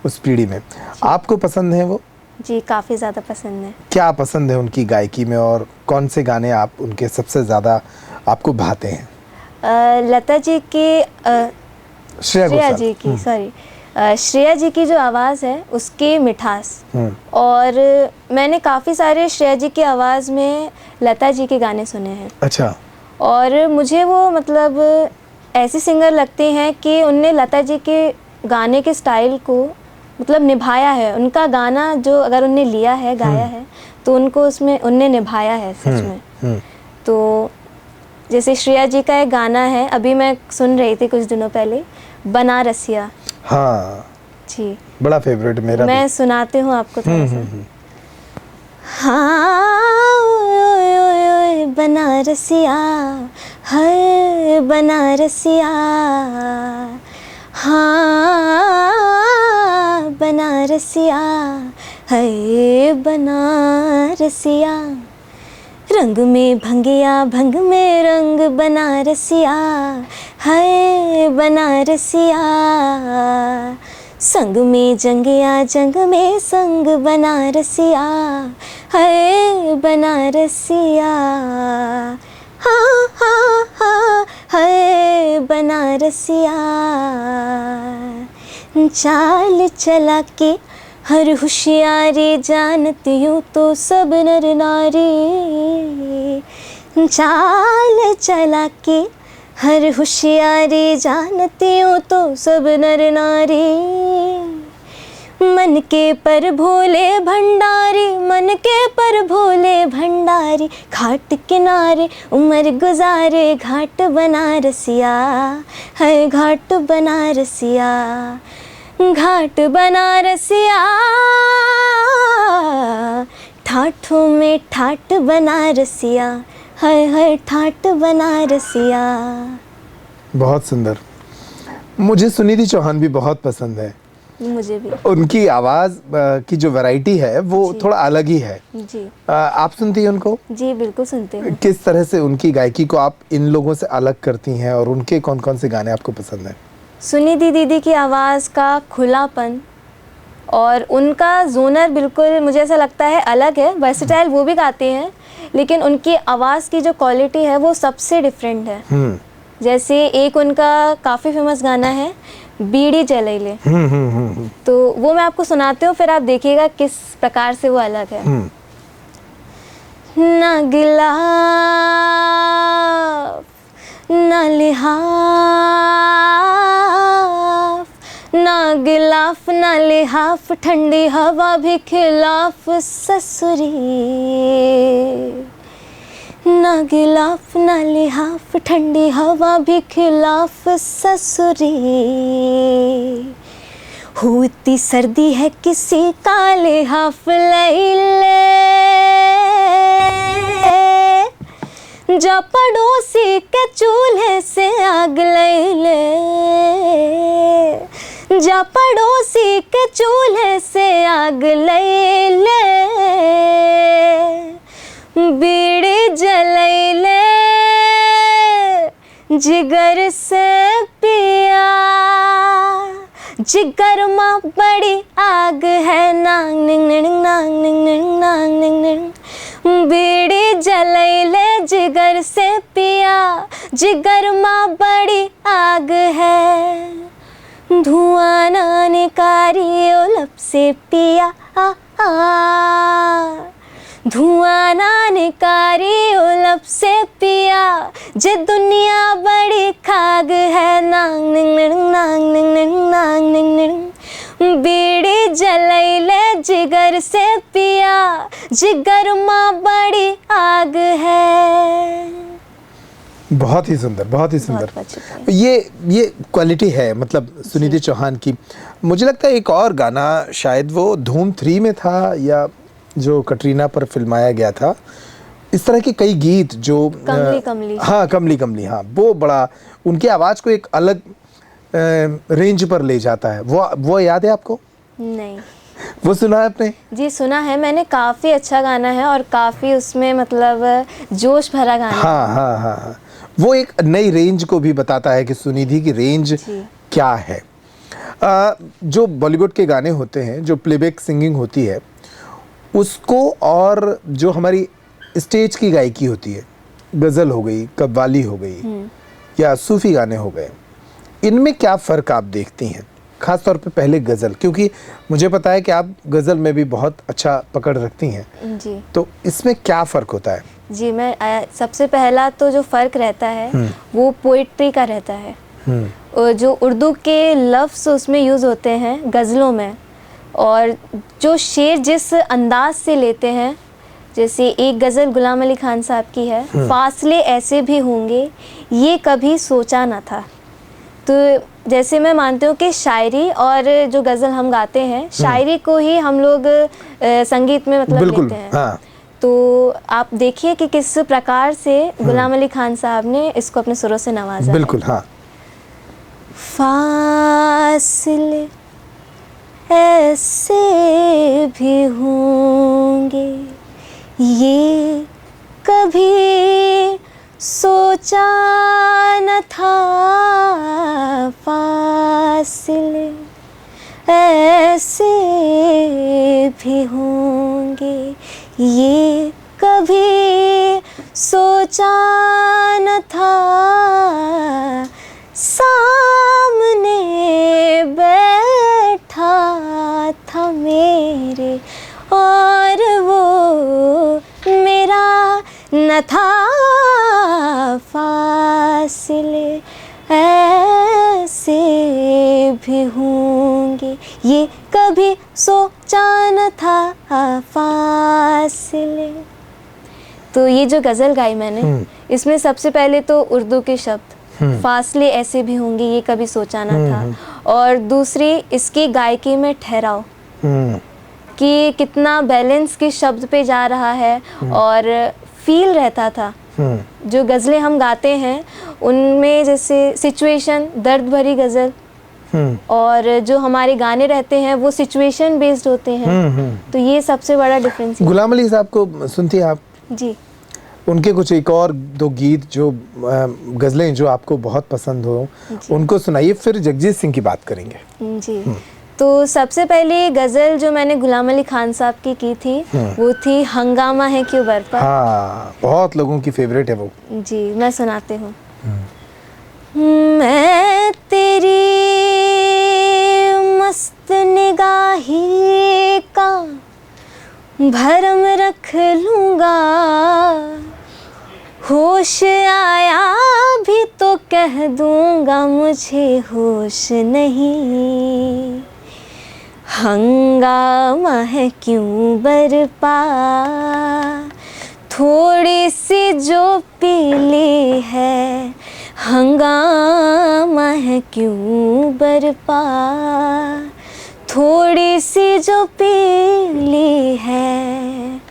उस पीढ़ी में आपको पसंद है वो? जी, काफ़ी ज़्यादा पसंद है। क्या पसंद है उनकी गायकी में और कौन से गाने आप उनके सबसे ज़्यादा आपको भाते हैं? लता जी की, श्रेया जी की जो आवाज़ है उसकी मिठास, और मैंने काफ़ी सारे श्रेया जी की आवाज़ में लता जी के गाने सुने हैं। अच्छा। और मुझे वो मतलब ऐसी सिंगर लगती हैं कि उनने लता जी के गाने के स्टाइल को मतलब निभाया है। उनका गाना जो अगर उनने लिया है, गाया है, तो उनको उसमें उनने निभाया है सच में। तो जैसे श्रेया जी का एक गाना है, अभी मैं सुन रही थी कुछ दिनों पहले, बनारसिया। हाँ जी, बड़ा फेवरेट मेरा मैं भी। सुनाती हूँ आपको थोड़ा सा। हाँ ओए ओए ओए बनारसिया, है बनारसिया, हाँ बनारसिया, है बनारसिया, रंग में भंगिया भंग में रंग बनारसिया, है बनारसिया, संग में जंगिया जंग में संग बनारसिया, है बनारसिया, हाँ हाँ हाँ, है बनारसिया, चाल चला के हर होशियारी जानती हूँ तो सब नर नारी, चाल चला के हर होशियारी जानती हूँ तो सब नर नारी, मन के पर भोले भंडारी, मन के पर भोले भंडारी, घाट किनारे उमर गुजारे घाट बनारसिया, है घाट बनारसिया, घाट बनारसिया, ठाठों में ठाट बनारसिया, है ठाट बनारसिया। बहुत सुंदर। मुझे सुनिधि चौहान भी बहुत पसंद है। मुझे भी। उनकी आवाज़ की जो वैरायटी है वो थोड़ा अलग ही है जी। आप सुनती हैं उनको? जी बिल्कुल सुनते हैं। किस तरह से उनकी गायकी को आप इन लोगों से अलग करती हैं और उनके कौन कौन से गाने आपको पसंद हैं? सुनिधि दीदी की आवाज़ का खुलापन और उनका जोनर बिल्कुल मुझे ऐसा लगता है अलग है। वर्सेटाइल वो भी गाते हैं, लेकिन उनकी आवाज़ की जो क्वालिटी है वो सबसे डिफरेंट है। जैसे एक उनका काफ़ी फेमस गाना है बीड़ी जलैले, तो वो मैं आपको सुनाती हूँ, फिर आप देखिएगा किस प्रकार से वो अलग है। ना गिलाफ ना लिहाफ, ना गिलाफ ना लिहाफ, ठंडी हवा भी खिलाफ ससुरी। ना गिलाफ ना लिहाफ, ठंडी हवा भी खिलाफ ससुरी। होती सर्दी है किसी का लिहाफ ले, जा पड़ोसी के चूल्हे से आग ले, जा पड़ोसी के चूल्हे से आग ले, बीड़ी जलैले जिगर से पिया, जिगर माँ बड़ी आग है, नांग निंग निंग नांग निंग निंग नांग निंग निंग, बीड़ी जलैले जिगर से पिया, जिगर माँ बड़ी आग है, धुआं ना निकारी ओ लब से पिया, धुआं ना निकारी ओ लब से पिया, जे दुनिया बड़ी खाग है, नांग निंग निंग नांग निंग निंग नांग निंग निंग, बीड़ी जलैले जिगर से पिया, जिगर माँ बड़ी आग है। बहुत ही सुंदर, बहुत ही सुंदर। ये क्वालिटी है मतलब सुनिधि चौहान की। मुझे लगता है एक और गाना शायद वो धूम 3 में था या जो कटरीना पर फिल्माया गया था, इस तरह के कई गीत जो कमली कमली, हाँ कमली कमली, हाँ वो बड़ा उनकी आवाज़ को एक अलग रेंज पर ले जाता है। वो याद है आपको? नहीं। वो सुना है आपने? जी सुना है मैंने, काफ़ी अच्छा गाना है और काफ़ी उसमें मतलब जोश भरा गाना है। हाँ हाँ हाँ हाँ, वो एक नई रेंज को भी बताता है कि सुनिधि की रेंज क्या है। जो बॉलीवुड के गाने होते हैं, जो प्लेबैक सिंगिंग होती है उसको, और जो हमारी स्टेज की गायकी होती है, गज़ल हो गई, कव्वाली हो गई या सूफ़ी गाने हो गए, इनमें क्या फ़र्क आप देखती हैं? ख़ास तौर पे पहले गज़ल, क्योंकि मुझे पता है कि आप गज़ल में भी बहुत अच्छा पकड़ रखती हैं जी, तो इसमें क्या फ़र्क होता है? जी मैं सबसे पहला तो जो फ़र्क रहता है वो पोइट्री का रहता है। जो उर्दू के लफ्ज़ उसमें यूज़ होते हैं गज़लों में, और जो शेर जिस अंदाज से लेते हैं, जैसे एक गज़ल गुलाम अली खान साहब की है, फासले ऐसे भी होंगे ये कभी सोचा ना था। तो जैसे मैं मानती हूँ कि शायरी और जो गज़ल हम गाते हैं, शायरी को ही हम लोग संगीत में मतलब लेते हैं। हाँ। तो आप देखिए कि किस प्रकार से गुलाम अली खान साहब ने इसको अपने सुरों से नवाजा। बिल्कुल हाँ। फासले ऐसे भी होंगे ये कभी सोचा न था, फासले ऐसे भी होंगे ये कभी सोचा न था, सामने बैठा था मेरे और वो मेरा न था, फासले ऐसे भी होंगे ये कभी सोचा न था, फासले। तो ये जो गज़ल गाई मैंने, इसमें सबसे पहले तो उर्दू के शब्द, फासले ऐसे भी होंगे ये कभी सोचा न था, और दूसरी इसकी गायकी में ठहराव कि कितना बैलेंस के शब्द पे जा रहा है और फील रहता था। जो गज़लें हम गाते हैं उनमें जैसे सिचुएशन, दर्द भरी गज़ल, और जो हमारे गाने रहते हैं वो सिचुएशन बेस्ड होते हैं। तो ये सबसे बड़ा डिफरेंस है। गुलाम अली साहब को सुनती हैं आप? जी। उनके कुछ एक और दो गीत जो गज़लें जो आपको बहुत पसंद हो उनको सुनाइए, फिर जगजीत सिंह की बात करेंगे। जी। तो सबसे पहले गज़ल जो मैंने गुलाम अली खान साहब की थी वो थी हंगामा है क्यों बरपा। हाँ, बहुत लोगों की फेवरेट है वो। जी, मैं सुनाती हूँ। मैं तेरी मस्त निगाही का भरम रख लूँगा, होश आया भी तो कह दूँगा मुझे होश नहीं। हंगामा है क्यों बरपा, थोड़ी सी जो पीली है। हंगामा है क्यों बरपा, थोड़ी सी जो पीली है।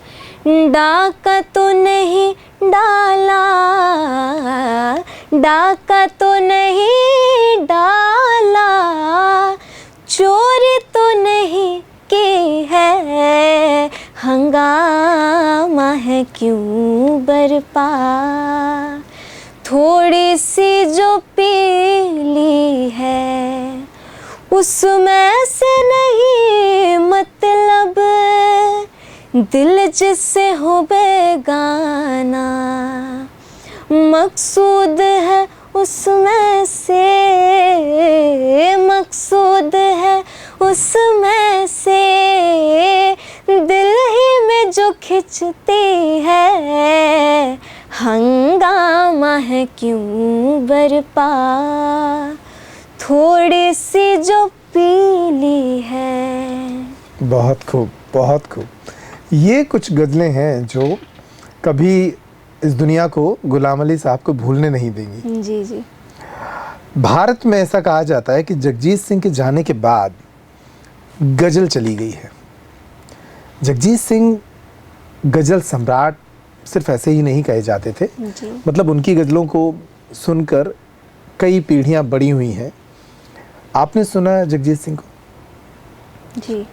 डाका तो नहीं डाला, डाका तो नहीं डाला, चोरी तो नहीं की है। हंगामा है क्यों बरपा, थोड़ी सी जो पीली है। उसमें से नहीं मतलब दिल जिससे हो बेगाना, मकसूद है उसमें से, मकसूद है उसमें से, दिल ही में जो खिंचती है। हंगामा है क्यों बरपा, थोड़ी सी जो पीली है। बहुत खूब, बहुत खूब। ये कुछ गज़लें हैं जो कभी इस दुनिया को गुलाम अली साहब को भूलने नहीं देंगी। जी जी। भारत में ऐसा कहा जाता है कि जगजीत सिंह के जाने के बाद गज़ल चली गई है। जगजीत सिंह गज़ल सम्राट सिर्फ ऐसे ही नहीं कहे जाते थे, मतलब उनकी गज़लों को सुनकर कई पीढ़ियां बड़ी हुई हैं। आपने सुना जगजीत सिंह को? जी।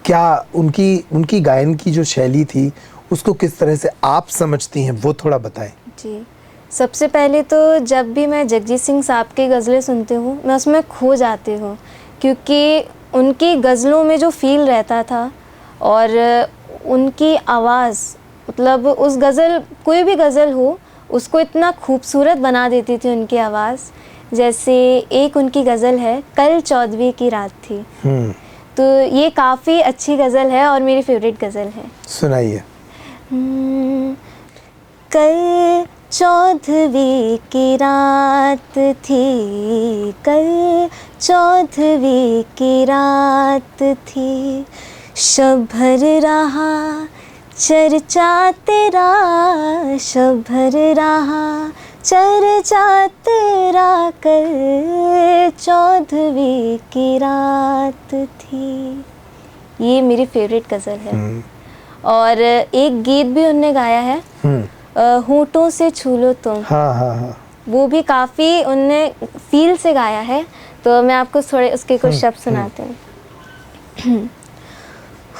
क्या उनकी गायन की जो शैली थी उसको किस तरह से आप समझती हैं, वो थोड़ा बताएं। जी, सबसे पहले तो जब भी मैं जगजीत सिंह साहब की गज़लें सुनती हूँ मैं उसमें खो जाती हूँ, क्योंकि उनकी गज़लों में जो फ़ील रहता था और उनकी आवाज़, मतलब उस गज़ल, कोई भी गज़ल हो उसको इतना खूबसूरत बना देती थी उनकी आवाज़। जैसे एक उनकी गज़ल है कल 14वीं की रात थी, तो ये काफ़ी अच्छी गज़ल है और मेरी फेवरेट गज़ल है। सुनाइए। कल 14वीं की रात थी, कल 14वीं की रात थी, शब भर रहा चर्चा तेरा, शब भर रहा चर्चा तेरा, कल 14वीं की रात थी। ये मेरी फेवरेट गज़ल है। और एक गीत भी उनने गाया है, होठों से छू लो तुम। हाँ। वो भी काफ़ी उनने फील से गाया है, तो मैं आपको थोड़े उसके कुछ शब्द सुनाती हूँ।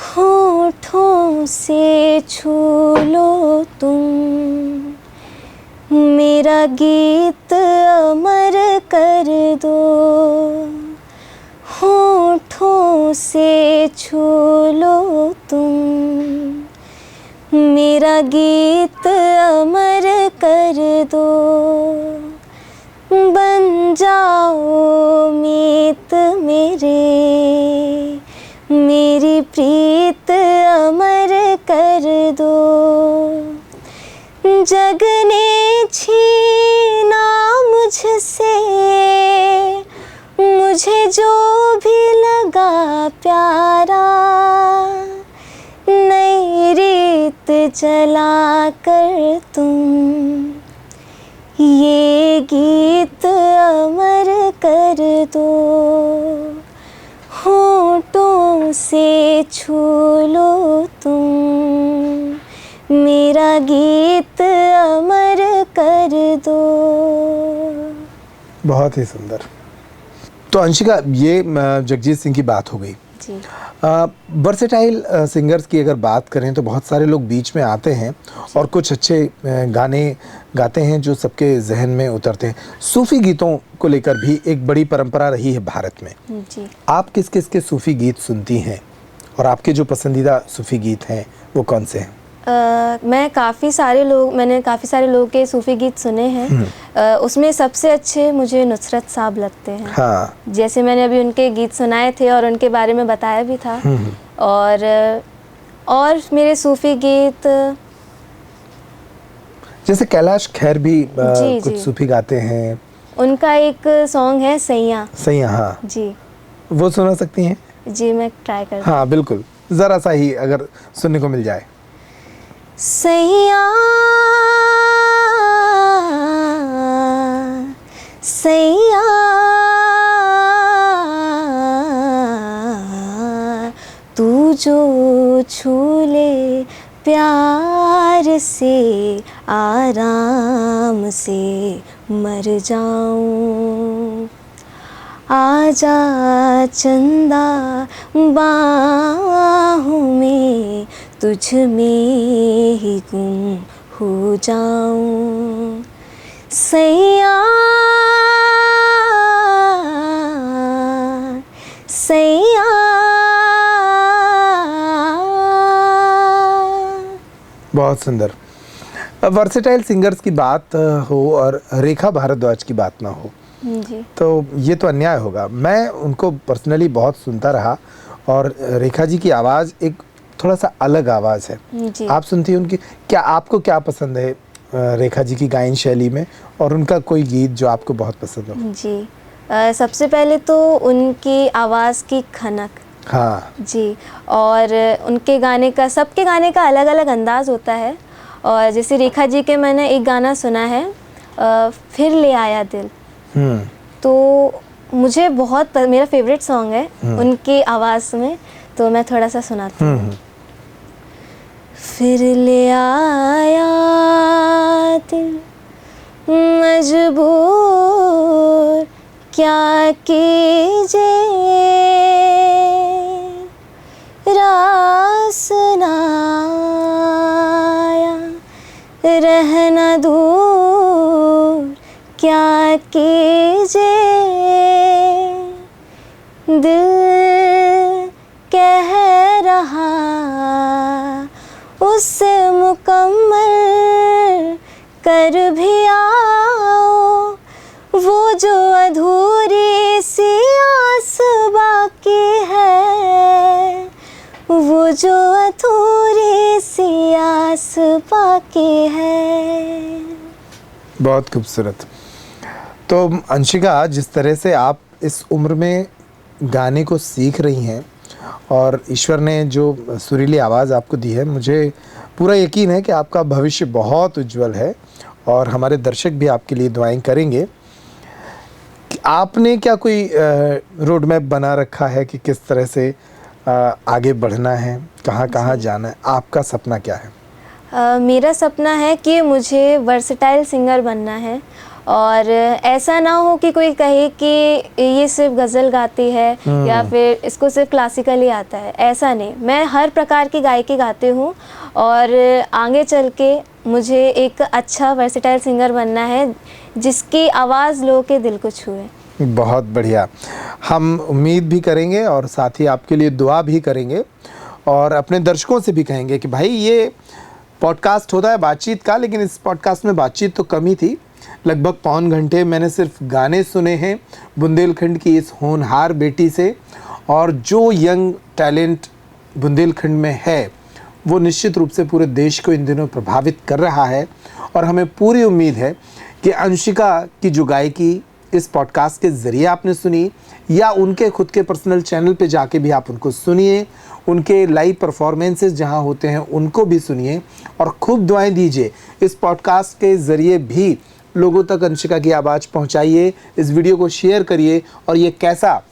होठों से छू लो तुम, मेरा गीत अमर कर दो। होठों से छू लो तुम, मेरा गीत अमर कर दो। बन जाओ मीत मेरे, मेरी प्रीत अमर कर दो। जग ने छीना मुझसे, मुझे जो भी लगा प्यारा, नई रीत जला कर तुम, ये गीत अमर कर दो। होठों से छू लो तुम, मेरा गीत अमर कर दो। बहुत ही सुंदर। तो अंशिका, ये जगजीत सिंह की बात हो गई। जी। वर्सेटाइल सिंगर्स की अगर बात करें तो बहुत सारे लोग बीच में आते हैं और कुछ अच्छे गाने गाते हैं जो सबके जहन में उतरते हैं। सूफ़ी गीतों को लेकर भी एक बड़ी परंपरा रही है भारत में। जी। आप किस किस के सूफ़ी गीत सुनती हैं और आपके जो पसंदीदा सूफ़ी गीत हैं वो कौन से हैं? मैंने काफ़ी सारे लोगों के सूफ़ी गीत सुने हैं। उसमें सबसे अच्छे मुझे नुसरत साहब लगते हैं। हाँ। जैसे मैंने अभी उनके गीत सुनाए थे और उनके बारे में बताया भी था। और मेरे सूफ़ी गीत, जैसे कैलाश खेर भी जी, कुछ जी। सूफ़ी गाते हैं। उनका एक सॉन्ग है सैया। सैया, हाँ। जी। वो सुना सकती हैं? जी, मैं ट्राई करती हूँ। हाँ बिल्कुल, ज़रा सा ही अगर सुनने को मिल जाए। सैया सैया तू जो छू ले प्यार से आराम से मर जाऊं। आजा चंदा बाहों में तुझ में ही गुम हो जाऊं। सैया सैया। बहुत सुंदर। वर्सेटाइल सिंगर्स की बात हो और रेखा भारद्वाज की बात ना हो जी। तो ये तो अन्याय होगा। मैं उनको पर्सनली बहुत सुनता रहा और रेखा जी की आवाज़ एक थोड़ा सा अलग आवाज़ है। जी। आप सुनती हैं उनकी, क्या आपको क्या पसंद है रेखा जी की गायन शैली में, और उनका कोई गीत जो आपको बहुत पसंद हो? जी। सबसे पहले तो उनकी आवाज़ की खनक। हाँ जी। और उनके गाने का, सबके गाने का अलग अलग अंदाज़ होता है। और जैसे रेखा जी के मैंने एक गाना सुना है, फिर ले आया दिल। तो मुझे बहुत मेरा फेवरेट सॉन्ग है उनकी आवाज़ में, तो मैं थोड़ा सा सुनाती हूँ। फिर ले आया दिल मजबूर क्या कीजिए, रास ना आया रहना दूर क्या कीजिए। दिल कह रहा उससे मुकम्मल कर भी आओ, वो जो अधूरी सी आस बाकी है, वो जो अधूरी सी आस बाकी है। बहुत खूबसूरत। तो अंशिका, जिस तरह से आप इस उम्र में गाने को सीख रही हैं और ईश्वर ने जो सुरीली आवाज़ आपको दी है, मुझे पूरा यकीन है कि आपका भविष्य बहुत उज्जवल है और हमारे दर्शक भी आपके लिए दुआएं करेंगे। कि आपने क्या कोई रोड मैप बना रखा है कि किस तरह से आगे बढ़ना है, कहाँ कहाँ जाना है? आपका सपना क्या है? मेरा सपना है कि मुझे वर्सेटाइल सिंगर बनना है, और ऐसा ना हो कि कोई कहे कि ये सिर्फ गज़ल गाती है या फिर इसको सिर्फ क्लासिकल ही आता है। ऐसा नहीं, मैं हर प्रकार की गायकी गाती हूँ और आगे चल के मुझे एक अच्छा वर्सेटाइल सिंगर बनना है जिसकी आवाज़ लोगों के दिल को छुए। बहुत बढ़िया। हम उम्मीद भी करेंगे और साथ ही आपके लिए दुआ भी करेंगे और अपने दर्शकों से भी कहेंगे कि भाई ये पॉडकास्ट होता है बातचीत का, लेकिन इस पॉडकास्ट में बातचीत तो कम ही थी। लगभग पौन घंटे मैंने सिर्फ गाने सुने हैं बुंदेलखंड की इस होनहार बेटी से, और जो यंग टैलेंट बुंदेलखंड में है वो निश्चित रूप से पूरे देश को इन दिनों प्रभावित कर रहा है। और हमें पूरी उम्मीद है कि अंशिका की जो गायकी इस पॉडकास्ट के ज़रिए आपने सुनी या उनके खुद के पर्सनल चैनल पे जाके भी आप उनको सुनिए, उनके लाइव परफॉर्मेंसेस जहां होते हैं उनको भी सुनिए और खूब दुआएं दीजिए। इस पॉडकास्ट के ज़रिए भी लोगों तक अंशिका की आवाज़ पहुंचाइए, इस वीडियो को शेयर करिए। और ये कैसा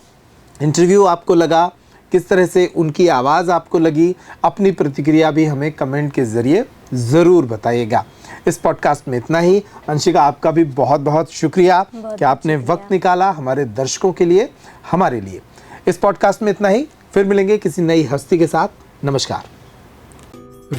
इंटरव्यू आपको लगा, किस तरह से उनकी आवाज़ आपको लगी, अपनी प्रतिक्रिया भी हमें कमेंट के ज़रिए ज़रूर बताइएगा। इस पॉडकास्ट में इतना ही। अंशिका, आपका भी बहुत बहुत शुक्रिया कि आपने वक्त निकाला हमारे दर्शकों के लिए, हमारे लिए। इस पॉडकास्ट में इतना ही, फिर मिलेंगे किसी नई हस्ती के साथ। नमस्कार।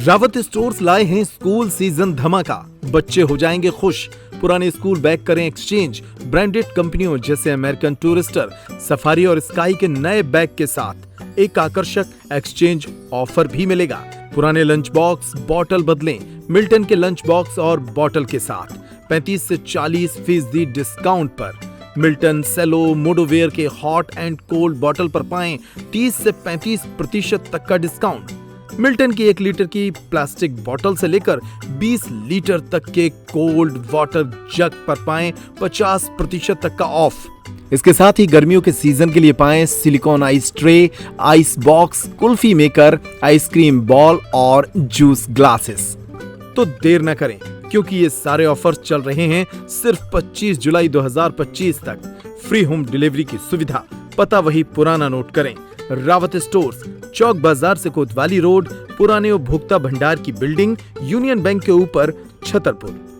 रावत स्टोर्स लाए हैं स्कूल सीजन धमाका। बच्चे हो जाएंगे खुश। पुराने स्कूल बैग करें एक्सचेंज ब्रांडेड कंपनियों जैसे अमेरिकन टूरिस्टर, सफारी और स्काई के नए बैग के साथ एक आकर्षक एक्सचेंज ऑफर भी मिलेगा। पुराने लंच बॉक्स बॉटल बदलें मिल्टन के लंच बॉक्स और बॉटल के साथ 35 से 40% डिस्काउंट पर। मिल्टन सेलो मोडोवेयर के हॉट एंड कोल्ड बॉटल पर पाएं 30 से 35% तक का डिस्काउंट। मिल्टन की 1 लीटर की प्लास्टिक बोतल से लेकर 20 लीटर तक के कोल्ड वाटर जग पर पाएं 50% तक का ऑफ। इसके साथ ही गर्मियों के सीजन के लिए पाएं silicon ice tray, ice box, kulfi maker, ice cream ball और जूस ग्लासेस। तो देर न करें, क्योंकि ये सारे ऑफर्स चल रहे हैं सिर्फ 25 जुलाई 2025 तक। फ्री होम डिलीवरी की सुविधा। पता वही पुराना नोट करें। रावत स्टोर्स, चौक बाजार से कोतवाली रोड, पुराने उपभोक्ता भंडार की बिल्डिंग, यूनियन बैंक के ऊपर, छतरपुर।